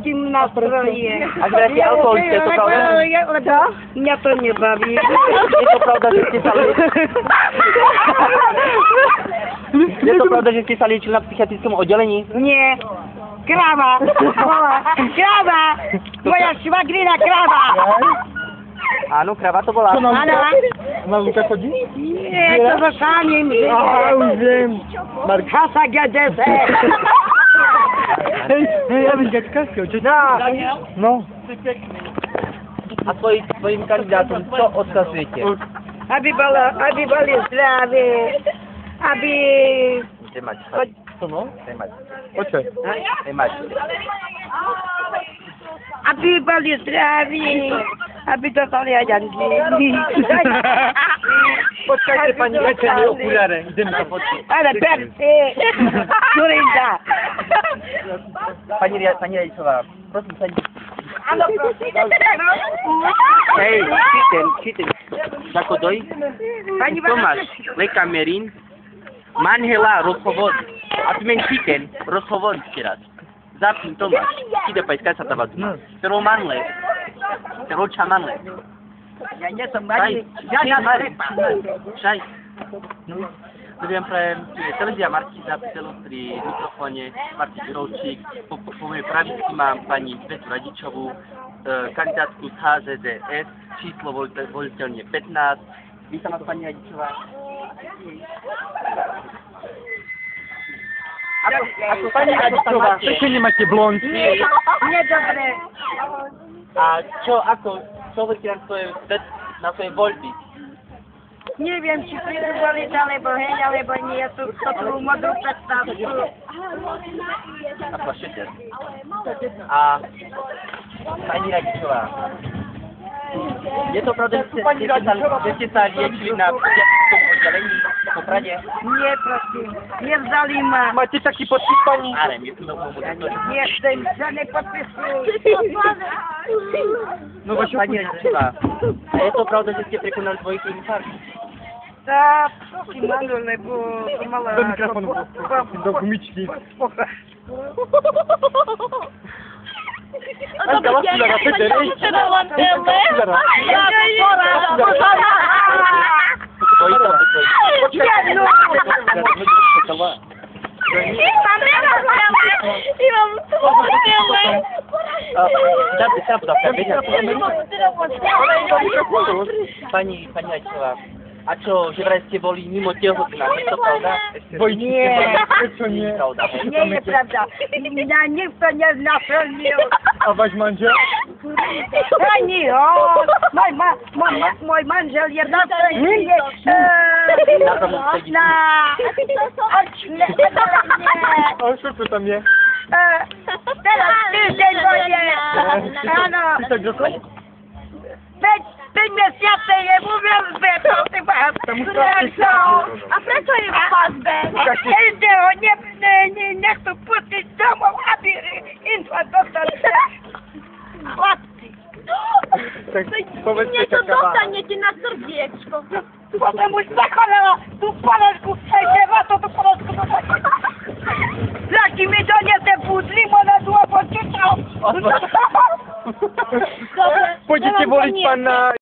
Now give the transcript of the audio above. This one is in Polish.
takim nastrojem. A gracie alkoholicie, to prawda? Co? Mnie to nie bawi. Nie to prawda, że spisali... Nie to prawda, że spisali na psychiatrycznym oddzieleniu? Nie. Krawa. Krawa. Moja szwagrina krawa. A no, krawa to bola. Ana? Na Lukę chodzi? Nie, to za samym. Aha, już wiem. Kasa GDS. Hej, ja bym dziadka chciał. No. A swoim kandydatom co odkazujecie? Aby byli zdrowi. Aby... Trzymać. Co no? Trzymać. Okej. Trzymać. Aby byli zdrowi. Aby dostali ajanki. Poczekajcie pani, lecie mi okulary. Idziemy na fotkę. Ale persy. Turinda. Pani Rejcowa, proszę pani. Ano, prosím. Hej, čítem. Ako doj? Tomáš, Leka Merin, manžela rozhovor. A ty men číten, rozhovor ešte raz. Zapni Tomáš, ide pa iskať sa tava duma. Pero manle. Pero ča manle. Ja nie som mladý. Ja Šaj. Ďakujem prajem, televízia Marti zapísalo pri mikrofóne Marti Žirovčík. Po mojej pravici mám pani Svetu Radičovú, kandidátku z HZDS, číslo voliteľne 15. Vítam vás, pani Radičová. Ako pani Radičová, Prečo nemáte blond? Nie dobre. a čo hovoríte na svoje voľby? Nie wiem, czy chcę wolić, alebo hej, alebo nie. Tu taką modrą przedstawkę. A plašete. A pani Radičová, je to pravda, že ste sa liečili na psychiatrickom oddelení v Poprade? Nie, prosím. Nie vzali ma. Máte taký podpis pani? Ale my sme pomôcť. Nie chcem, že nepodpisuj. No vašu Pani Radičová, a je to pravda, že ste prekonali dvojitý infarkt? Tá, prosím, áno, lebo to mala... Do mikrofonu, do gumičky. No to będzie, ja potrzebowałam tyle. Ja Pani Radičová, a čo, že vraj ste boli mimo tehotná, je to pravda? Nie. Prečo nie? Pravda. Nie, nieprawda. Mnie nikt to nie znaszelił. A váš manžel? Ani on. Mój manżel jest na szczęście. Na... A čo to tam je? Teraz tydzień to jest. Ano. 10 rokov? 5 miesięcy nie mówię, że to chyba... A prečo je v pazbe? Idzie o nie chcą puścić domu, aby info dostali. Łatwiej. Tak povedzte Nie, to taká dostaniecie na serdiečko. Potem już zakolała, tu palaszku przejdzie, to tu palaszku do Jaki mi to nie te pudli, bo na zło poczytał. Dobre. Pôjdete voliť pána